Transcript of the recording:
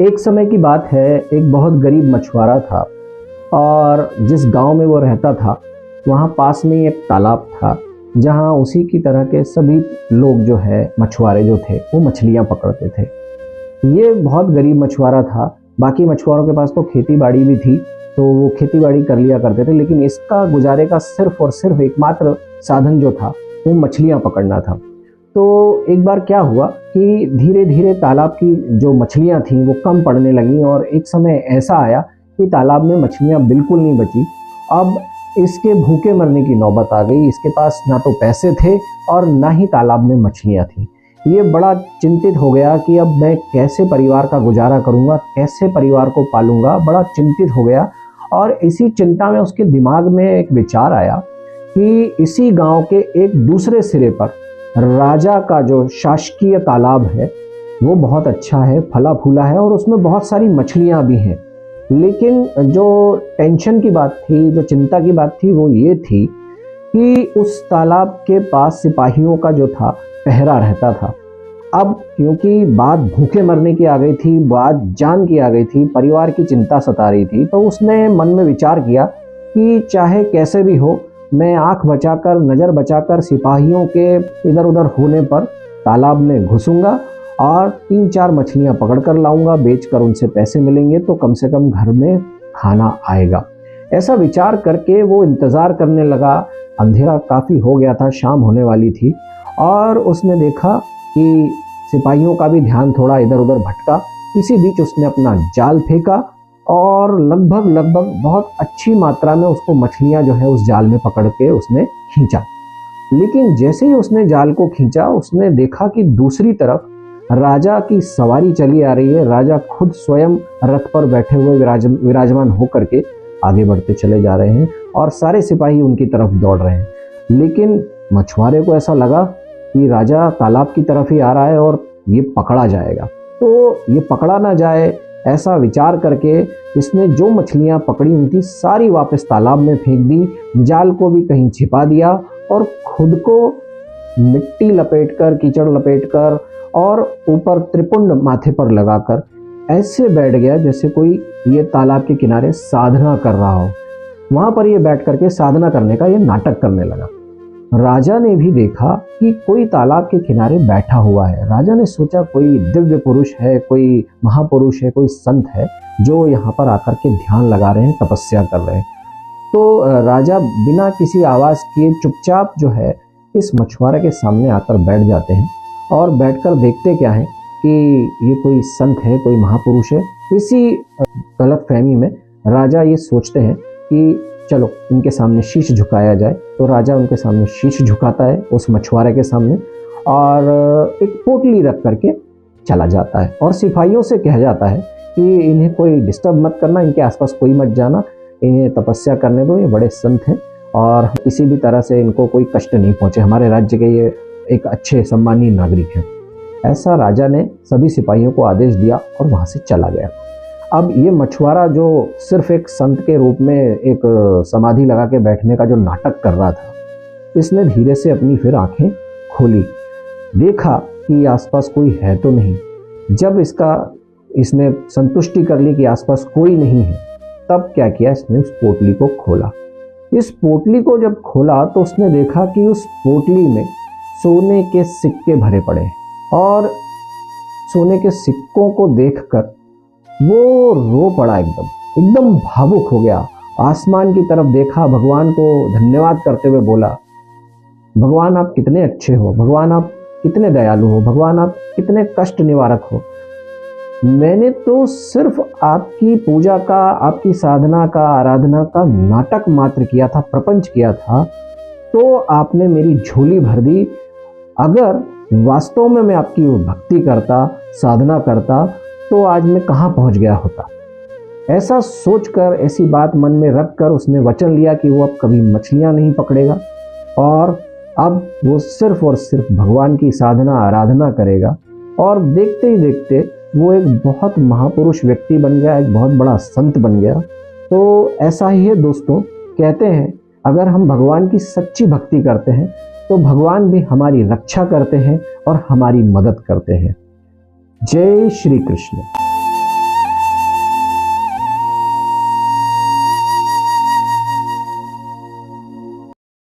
एक समय की बात है, एक बहुत गरीब मछुआरा था और जिस गांव में वो रहता था वहाँ पास में ही एक तालाब था जहाँ उसी की तरह के सभी लोग जो है मछुआरे जो थे वो मछलियाँ पकड़ते थे। ये बहुत गरीब मछुआरा था। बाकी मछुआरों के पास तो खेती बाड़ी भी थी तो वो खेती बाड़ी कर लिया करते थे, लेकिन इसका गुजारे का सिर्फ और सिर्फ एकमात्र साधन जो था वो मछलियाँ पकड़ना था। तो एक बार क्या हुआ कि धीरे धीरे तालाब की जो मछलियाँ थीं वो कम पड़ने लगीं और एक समय ऐसा आया कि तालाब में मछलियाँ बिल्कुल नहीं बची। अब इसके भूखे मरने की नौबत आ गई। इसके पास ना तो पैसे थे और ना ही तालाब में मछलियाँ थीं। ये बड़ा चिंतित हो गया कि अब मैं कैसे परिवार का गुजारा करूँगा, कैसे परिवार को पालूंगा। बड़ा चिंतित हो गया और इसी चिंता में उसके दिमाग में एक विचार आया कि इसी गांव के एक दूसरे सिरे पर राजा का जो शासकीय तालाब है वो बहुत अच्छा है, फला फूला है और उसमें बहुत सारी मछलियां भी हैं। लेकिन जो टेंशन की बात थी, जो चिंता की बात थी वो ये थी कि उस तालाब के पास सिपाहियों का जो था पहरा रहता था। अब क्योंकि बात भूखे मरने की आ गई थी, बात जान की आ गई थी, परिवार की चिंता सता रही थी, तो उसने मन में विचार किया कि चाहे कैसे भी हो मैं आंख बचाकर, नज़र बचाकर सिपाहियों के इधर उधर होने पर तालाब में घुसूंगा और 3-4 मछलियां पकड़ कर लाऊंगा, बेचकर उनसे पैसे मिलेंगे तो कम से कम घर में खाना आएगा। ऐसा विचार करके वो इंतज़ार करने लगा। अंधेरा काफ़ी हो गया था, शाम होने वाली थी और उसने देखा कि सिपाहियों का भी ध्यान थोड़ा इधर उधर भटका। इसी बीच उसने अपना जाल फेंका और लगभग बहुत अच्छी मात्रा में उसको मछलियां जो है उस जाल में पकड़ के उसने खींचा। लेकिन जैसे ही उसने जाल को खींचा उसने देखा कि दूसरी तरफ राजा की सवारी चली आ रही है। राजा खुद स्वयं रथ पर बैठे हुए विराजमान होकर के आगे बढ़ते चले जा रहे हैं और सारे सिपाही उनकी तरफ दौड़ रहे हैं। लेकिन मछुआरे को ऐसा लगा कि राजा तालाब की तरफ ही आ रहा है और ये पकड़ा जाएगा, तो ये पकड़ा ना जाए ऐसा विचार करके इसने जो मछलियां पकड़ी हुई थी सारी वापस तालाब में फेंक दी, जाल को भी कहीं छिपा दिया और खुद को मिट्टी लपेटकर, कीचड़ लपेटकर और ऊपर त्रिपुंड माथे पर लगाकर ऐसे बैठ गया जैसे कोई ये तालाब के किनारे साधना कर रहा हो। वहां पर ये बैठ करके साधना करने का ये नाटक करने लगा। राजा ने भी देखा कि कोई तालाब के किनारे बैठा हुआ है। राजा ने सोचा कोई दिव्य पुरुष है, कोई महापुरुष है, कोई संत है जो यहाँ पर आकर के ध्यान लगा रहे हैं, तपस्या कर रहे हैं। तो राजा बिना किसी आवाज़ किए चुपचाप जो है इस मछुआरे के सामने आकर बैठ जाते हैं और बैठकर देखते क्या है कि ये कोई संत है, कोई महापुरुष है। इसी गलतफहमी में राजा ये सोचते हैं कि चलो इनके सामने शीश झुकाया जाए। तो राजा उनके सामने शीश झुकाता है उस मछुआरे के सामने और एक पोटली रख करके चला जाता है और सिपाहियों से कह जाता है कि इन्हें कोई डिस्टर्ब मत करना, इनके आसपास कोई मत जाना, इन्हें तपस्या करने दो, ये बड़े संत हैं और किसी भी तरह से इनको कोई कष्ट नहीं पहुँचे, हमारे राज्य के ये एक अच्छे सम्मानीय नागरिक हैं। ऐसा राजा ने सभी सिपाहियों को आदेश दिया और वहाँ से चला गया। अब ये मछुआरा जो सिर्फ एक संत के रूप में एक समाधि लगा के बैठने का जो नाटक कर रहा था, इसने धीरे से अपनी फिर आंखें खोली, देखा कि आसपास कोई है तो नहीं। जब इसने संतुष्टि कर ली कि आसपास कोई नहीं है, तब क्या किया, इसने उस पोटली को खोला। इस पोटली को जब खोला तो उसने देखा कि उस पोटली में सोने के सिक्के भरे पड़े और सोने के सिक्कों को देखकर वो रो पड़ा, एकदम भावुक हो गया। आसमान की तरफ देखा, भगवान को धन्यवाद करते हुए बोला, भगवान आप कितने अच्छे हो, भगवान आप कितने दयालु हो, भगवान आप कितने कष्ट निवारक हो। मैंने तो सिर्फ आपकी पूजा का, आपकी साधना का, आराधना का नाटक मात्र किया था, प्रपंच किया था, तो आपने मेरी झोली भर दी। अगर वास्तव में मैं आपकी भक्ति करता, साधना करता, तो आज मैं कहाँ पहुँच गया होता। ऐसा सोचकर, ऐसी बात मन में रखकर उसने वचन लिया कि वो अब कभी मछलियाँ नहीं पकड़ेगा और अब वो सिर्फ और सिर्फ भगवान की साधना, आराधना करेगा। और देखते ही देखते वो एक बहुत महापुरुष व्यक्ति बन गया, एक बहुत बड़ा संत बन गया। तो ऐसा ही है दोस्तों, कहते हैं अगर हम भगवान की सच्ची भक्ति करते हैं तो भगवान भी हमारी रक्षा करते हैं और हमारी मदद करते हैं। जय श्री कृष्ण।